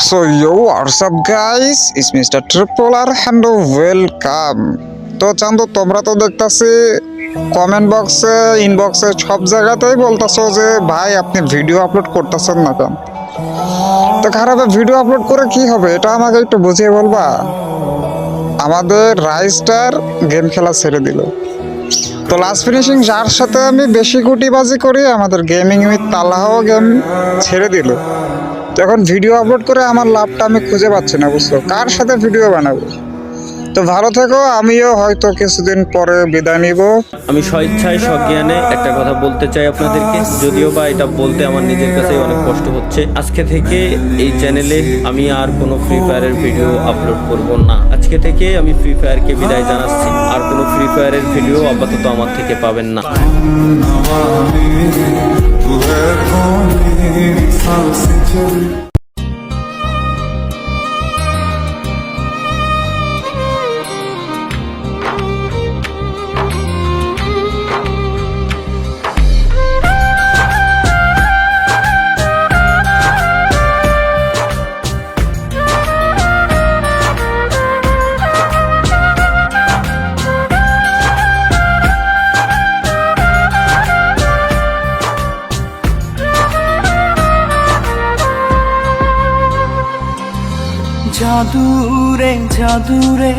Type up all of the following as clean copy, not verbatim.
So yo, what's up guys? It's Mr. Triple R and welcome. তো চান্দু তোমরা তো দেখতাছি কমেন্ট বক্সে ইনবক্সে সব জায়গাতেই বলতাছো যে ভাই আপনি ভিডিও আপলোড করতেছেন না কেন? তো খারাপে ভিডিও আপলোড করে কি হবে এটা আমাকে একটু বুঝিয়ে বলবা। আমাদের রাইস্টার গেম খেলা ছেড়ে দিল। তো লাস্ট ফিনিশিং যার সাথে আমি বেশি গুটিবাজি করি আমাদের গেমিং উইথ তালাহাও গেম ছেড়ে দিল। এখন ভিডিও আপলোড করে আমার লাভটা আমি খুঁজে পাচ্ছি না, বুঝছো? কার সাথে ভিডিও বানাবো? তো ভালো থেকো, আমিও হয়তো কিছুদিন পরে বিদায় নিব। আমি স্বেচ্ছায় সজ্ঞানে একটা কথা বলতে চাই আপনাদেরকে, যদিও বা এটা বলতে আমার নিজের কাছেই অনেক কষ্ট হচ্ছে। আজকে থেকে এই চ্যানেলে আমি আর কোনো ফ্রি ফায়ারের ভিডিও আপলোড করব না। আজকে থেকে আমি ফ্রি ফায়ারকে বিদায় জানাচ্ছি। আর কোনো ফ্রি ফায়ারের ভিডিও আপাতত আমার থেকে পাবেন না। জাদুরে জাদুরে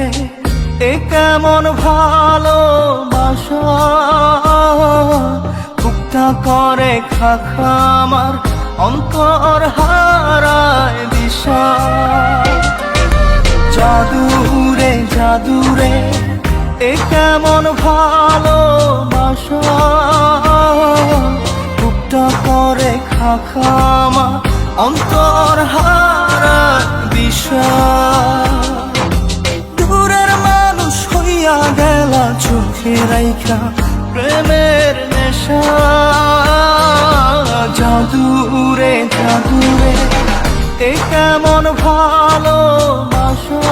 এ কেমন ভালোবাসা, বুকটা করে খাখা আমার অন্তর হারায় দিশা। জাদুরে জাদুরে এ কেমন ভালোবাসা, বুকটা করে খাখা আমার অন্তর হারায় দিশা। দূরের মানুষ হইয়া গেলা চোখে রাইখা প্রেমের নেশা। জাদুরে জাদুরে এ কেমন ভালোবাসা,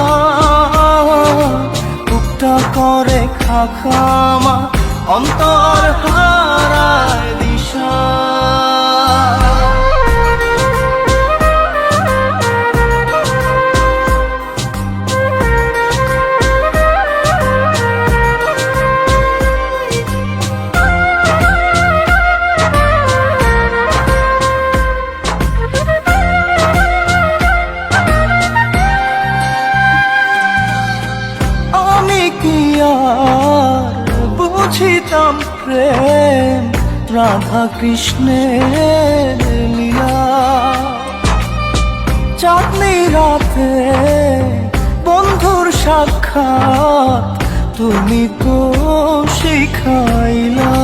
বুকটা করে খাখামা অন্তর হারায় দিশা। বুঝিতাম প্রেম রাধা কৃষ্ণের লীলা, চাঁদনি রাতে বন্ধুর সাক্ষাৎ তুমি তো শিখাইলা।